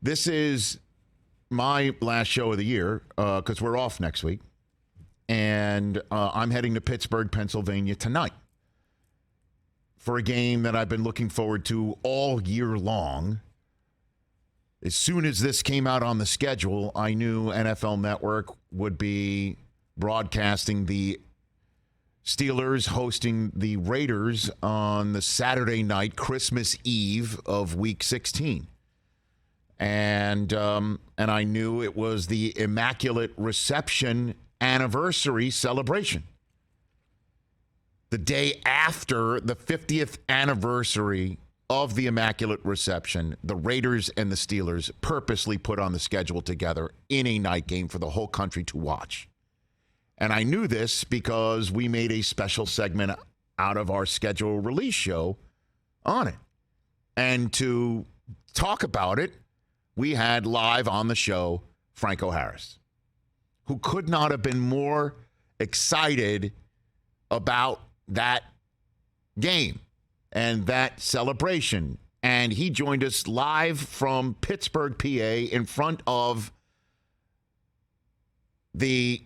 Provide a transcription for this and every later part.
This is my last show of the year because we're off next week. And I'm heading to Pittsburgh, Pennsylvania tonight for a game that I've been looking forward to all year long. As soon as this came out on the schedule, I knew NFL Network would be broadcasting the Steelers hosting the Raiders on the Saturday night, Christmas Eve of Week 16. And I knew it was the Immaculate Reception anniversary celebration. The day after the 50th anniversary of the Immaculate Reception, the Raiders and the Steelers purposely put on the schedule together in a night game for the whole country to watch. And I knew this because we made a special segment out of our schedule release show on it. And to talk about it, we had live on the show Franco Harris, who could not have been more excited about that game and that celebration. And he joined us live from Pittsburgh, PA, in front of the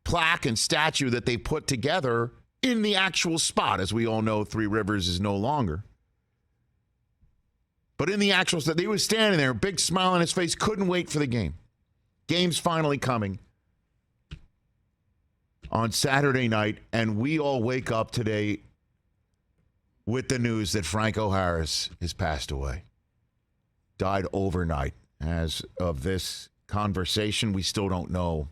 plaque and statue that they put together in the actual spot. As we all know, Three Rivers is no longer. But in the actual spot, he was standing there, big smile on his face, couldn't wait for the game. Game's finally coming on Saturday night, and we all wake up today with the news that Franco Harris has passed away. Died overnight. As of this conversation, we still don't know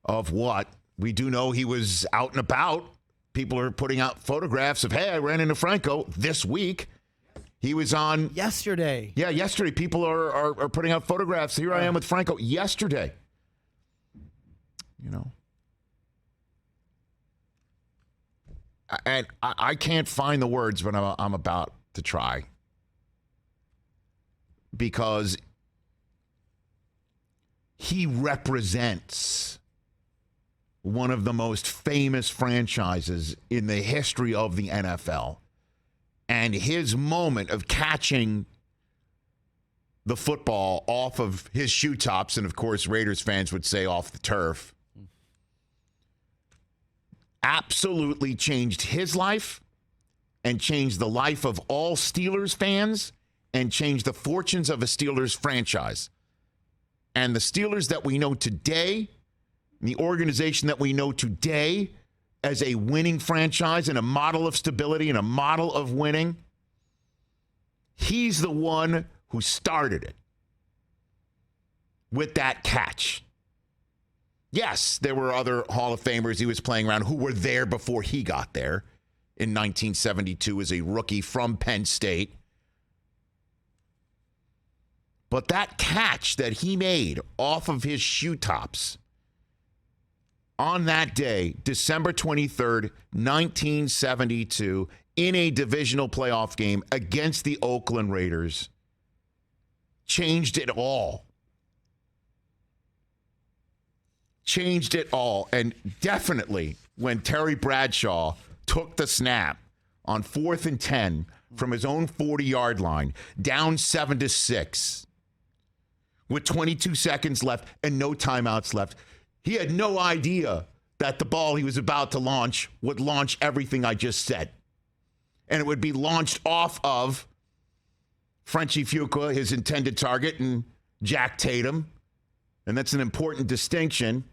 of what. We do know he was out and about. People are putting out photographs of, hey, I ran into Franco this week. He was on... Yesterday. Yeah, yesterday. People are putting out photographs. Here I am with Franco yesterday. You know. And I can't find the words, but I'm about to try. Because he represents one of the most famous franchises in the history of the NFL. And his moment of catching the football off of his shoe tops, and of course Raiders fans would say off the turf, absolutely changed his life and changed the life of all Steelers fans and changed the fortunes of a Steelers franchise. And the Steelers that we know today, the organization that we know today as a winning franchise and a model of stability and a model of winning, he's the one who started it with that catch. Yes, there were other Hall of Famers he was playing around who were there before he got there in 1972 as a rookie from Penn State. But that catch that he made off of his shoe tops on that day, December 23rd, 1972, in a divisional playoff game against the Oakland Raiders, changed it all. Changed it all. And definitely when Terry Bradshaw took the snap on 4th and 10 from his own 40-yard line, down 7-6, with 22 seconds left and no timeouts left, he had no idea that the ball he was about to launch would launch everything I just said. And it would be launched off of Frenchie Fuqua, his intended target, and Jack Tatum. And that's an important distinction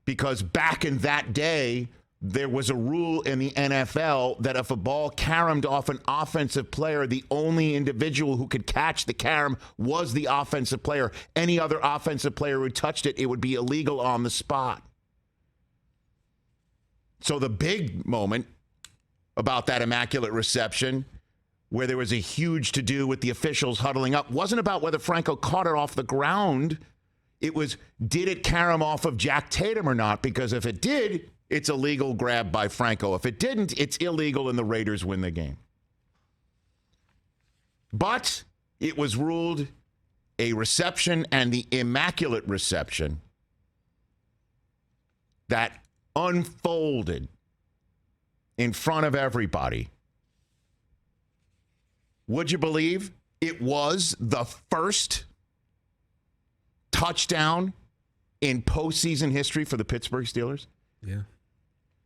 because back in that day, there was a rule in the NFL that if a ball caromed off an offensive player, the only individual who could catch the carom was the offensive player. Any other offensive player who touched it, it would be illegal on the spot. So the big moment about that Immaculate Reception, where there was a huge to-do with the officials huddling up, wasn't about whether Franco caught it off the ground. It was, did it carom off of Jack Tatum or not? Because if it did, it's a legal grab by Franco. If it didn't, it's illegal and the Raiders win the game. But it was ruled a reception, and the Immaculate Reception that unfolded in front of everybody Would you believe it was the first touchdown in postseason history for the Pittsburgh Steelers? Yeah.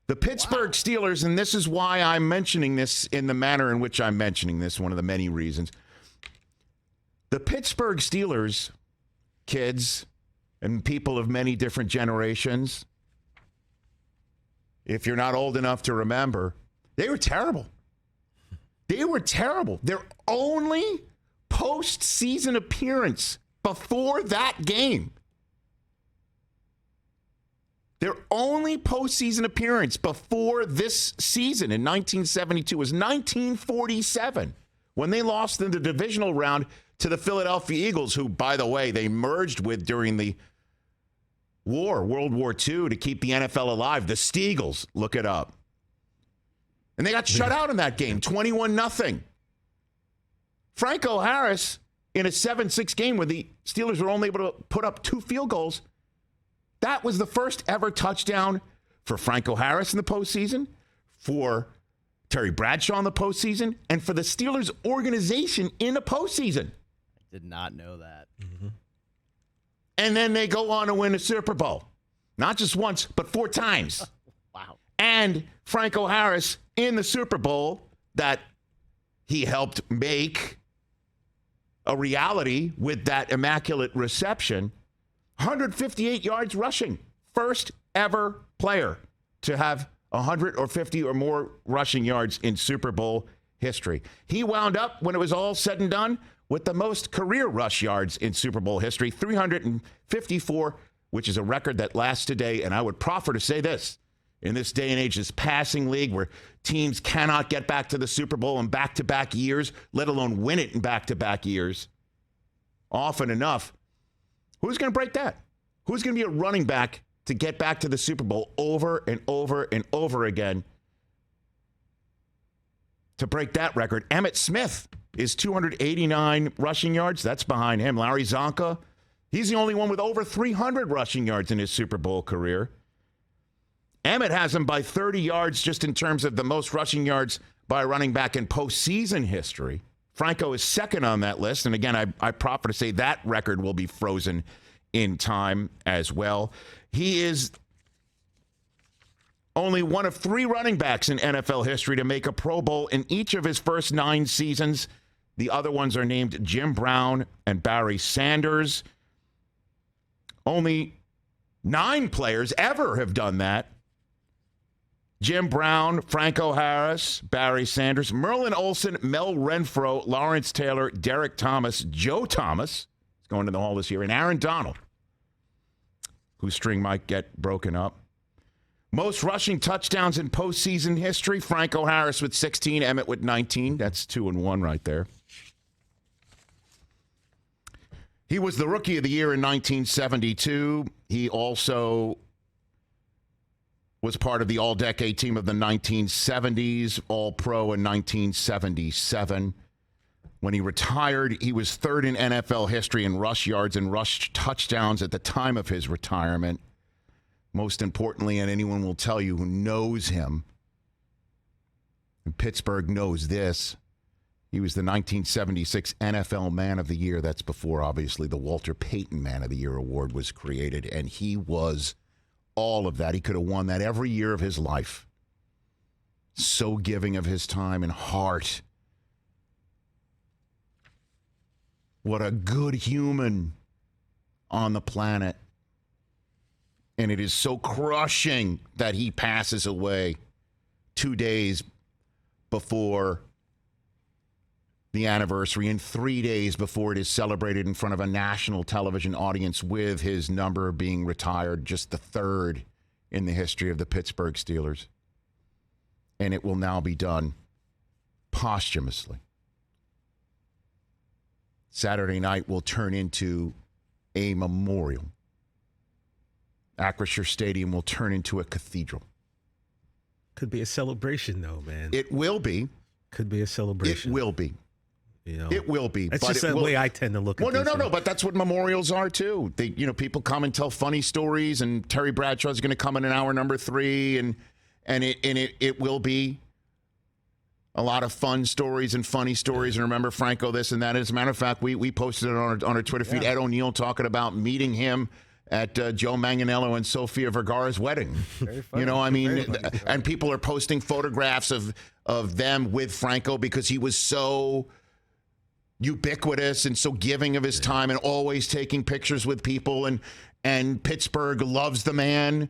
The Pittsburgh Steelers, and this is why I'm mentioning this in the manner in which I'm mentioning this, one of the many reasons. The Pittsburgh Steelers, kids and people of many different generations, if you're not old enough to remember, they were terrible. They were terrible. Their only postseason appearance before that game. Their only postseason appearance before this season in 1972 was 1947 when they lost in the divisional round to the Philadelphia Eagles, who, by the way, they merged with during the World War II to keep the NFL alive. The Steagles, look it up. And they got shut out in that game, 21-0. Franco Harris, in a 7-6 game where the Steelers were only able to put up 2 field goals, that was the first ever touchdown for Franco Harris in the postseason, for Terry Bradshaw in the postseason, and for the Steelers organization in the postseason. I did not know that. Mm-hmm. And then they go on to win a Super Bowl. Not just once, but 4 times. Wow. And Franco Harris in the Super Bowl that he helped make a reality with that Immaculate Reception, 158 yards rushing. First ever player to have 150 or more rushing yards in Super Bowl history. He wound up, when it was all said and done, with the most career rush yards in Super Bowl history, 354, which is a record that lasts today. And I would proffer to say this, in this day and age, this passing league where teams cannot get back to the Super Bowl in back-to-back years, let alone win it in back-to-back years, often enough, who's going to break that? Who's going to be a running back to get back to the Super Bowl over and over and over again to break that record? Emmitt Smith is 289 rushing yards. That's behind him. Larry Zonka, he's the only one with over 300 rushing yards in his Super Bowl career. Emmitt has him by 30 yards just in terms of the most rushing yards by a running back in postseason history. Franco is second on that list. And again, I proffer to say that record will be frozen in time as well. He is only one of 3 running backs in NFL history to make a Pro Bowl in each of his first 9 seasons. The other ones are named Jim Brown and Barry Sanders. Only 9 players ever have done that. Jim Brown, Franco Harris, Barry Sanders, Merlin Olsen, Mel Renfro, Lawrence Taylor, Derek Thomas, Joe Thomas is going to the Hall this year, and Aaron Donald, whose string might get broken up. Most rushing touchdowns in postseason history, Franco Harris with 16, Emmitt with 19. That's 2 and 1 right there. He was the Rookie of the Year in 1972. He also was part of the All-Decade team of the 1970s, All-Pro in 1977. When he retired, he was 3rd in NFL history in rush yards and rush touchdowns at the time of his retirement. Most importantly, and anyone will tell you who knows him, and Pittsburgh knows this, he was the 1976 NFL Man of the Year. That's before, obviously, the Walter Payton Man of the Year award was created, and he was all of that. He could have won that every year of his life. So giving of his time and heart. What a good human on the planet. And it is so crushing that he passes away 2 days before the anniversary and 3 days before it is celebrated in front of a national television audience with his number being retired, just the 3rd in the history of the Pittsburgh Steelers. And it will now be done posthumously. Saturday night will turn into a memorial. Acrisure Stadium will turn into a cathedral. Could be a celebration, though, man. It will be. Could be a celebration. It will be. You know, it will be. That's but just the way I tend to look at it. No. But that's what memorials are, too. They, people come and tell funny stories, and Terry Bradshaw is going to come in hour number 3, and it will be a lot of fun stories and funny stories. And remember Franco this and that. As a matter of fact, we posted it on our Twitter feed. Ed O'Neill talking about meeting him at Joe Manganiello and Sofia Vergara's wedding. Very funny. You know, I mean, and people are posting photographs of them with Franco because he was so ubiquitous and so giving of his time and always taking pictures with people. And Pittsburgh loves the man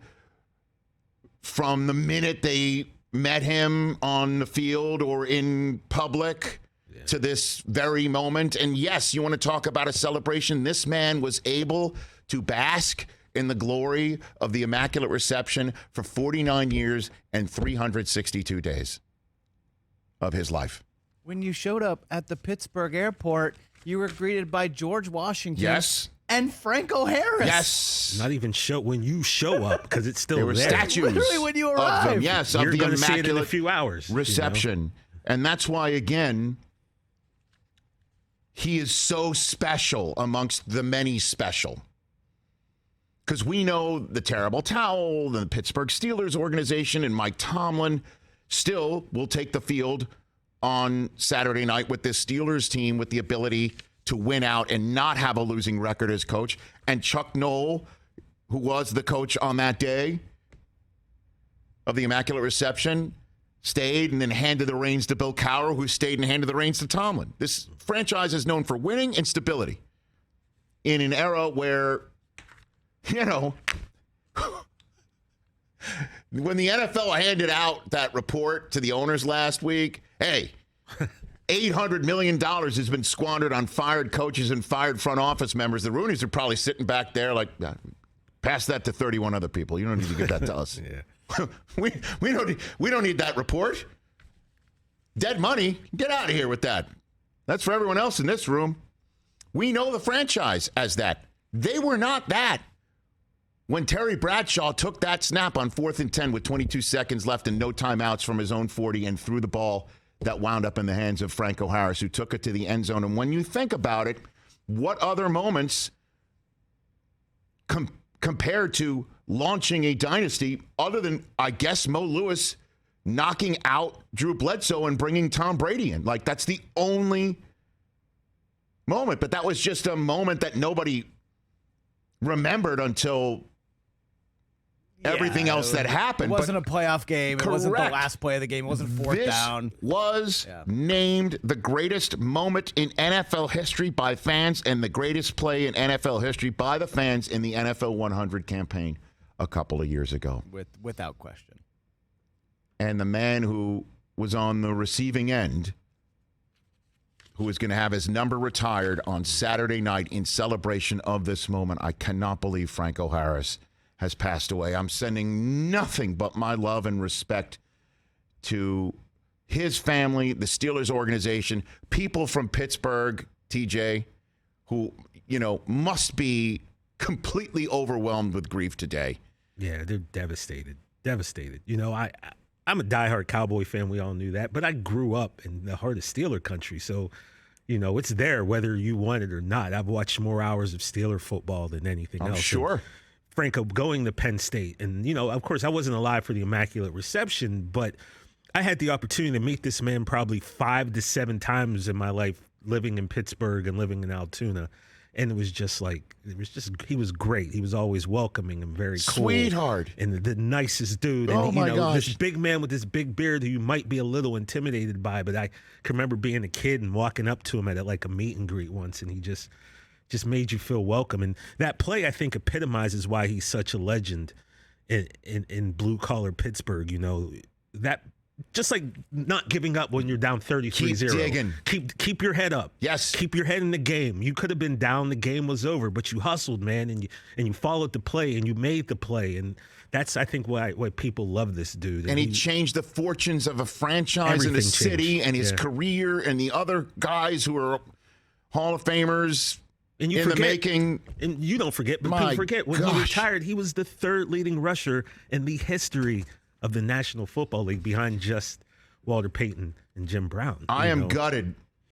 from the minute they met him on the field or in public to this very moment. And yes, you want to talk about a celebration. This man was able to bask in the glory of the Immaculate Reception for 49 years and 362 days of his life. When you showed up at the Pittsburgh airport, you were greeted by George Washington. Yes. And Franco Harris. Yes. Not even when you show up, because it's still There were there. statues. Literally when you of arrived. them. Yes, You're of the going to see it in a Immaculate few hours. Reception. And that's why, again, he is so special amongst the many special. Because we know the Terrible Towel, the Pittsburgh Steelers organization, and Mike Tomlin still will take the field on Saturday night with this Steelers team with the ability to win out and not have a losing record as coach. And Chuck Noll, who was the coach on that day of the Immaculate Reception, stayed and then handed the reins to Bill Cowher, who stayed and handed the reins to Tomlin. This franchise is known for winning and stability in an era where, you know, when the NFL handed out that report to the owners last week, hey, $800 million has been squandered on fired coaches and fired front office members. The Rooneys are probably sitting back there like, pass that to 31 other people. You don't need to give that to us. we don't need that report. Dead money. Get out of here with that. That's for everyone else in this room. We know the franchise as that. They were not that. When Terry Bradshaw took that snap on 4th and 10 with 22 seconds left and no timeouts from his own 40 and threw the ball that wound up in the hands of Franco Harris, who took it to the end zone. And when you think about it, what other moments compared to launching a dynasty other than, I guess, Mo Lewis knocking out Drew Bledsoe and bringing Tom Brady in? Like, that's the only moment. But that was just a moment that nobody remembered until everything else that happened. It wasn't a playoff game. Correct. It wasn't the last play of the game. It wasn't fourth down. This was named the greatest moment in NFL history by fans and the greatest play in NFL history by the fans in the NFL 100 campaign a couple of years ago. Without question. And the man who was on the receiving end, who was going to have his number retired on Saturday night in celebration of this moment, I cannot believe Franco Harris has passed away. I'm sending nothing but my love and respect to his family, the Steelers organization, people from Pittsburgh, TJ, who, you know, must be completely overwhelmed with grief today. Yeah, they're devastated. Devastated. You know, I'm a diehard Cowboy fan. We all knew that. But I grew up in the heart of Steeler country. So, you know, it's there whether you want it or not. I've watched more hours of Steeler football than anything else. Sure. And Franco going to Penn State. And, you know, of course, I wasn't alive for the Immaculate Reception, but I had the opportunity to meet this man probably 5 to 7 times in my life living in Pittsburgh and living in Altoona. And it was just like, he was great. He was always welcoming and very cool. Sweetheart. And the nicest dude. Oh, and, my gosh. This big man with this big beard who you might be a little intimidated by, but I can remember being a kid and walking up to him at like a meet and greet once, and he just made you feel welcome. And that play, I think, epitomizes why he's such a legend in blue-collar Pittsburgh. You know, that just like not giving up when you're down 33-0. Keep digging. Keep your head up. Yes. Keep your head in the game. You could have been down. The game was over, but you hustled, man, and you followed the play, and you made the play. And that's, I think, why people love this dude. And he changed the fortunes of a franchise in a city and his career and the other guys who are Hall of Famers and you in forget, the making. And you don't forget, but people forget, when he retired, he was the 3rd leading rusher in the history of the National Football League behind just Walter Payton and Jim Brown. I am gutted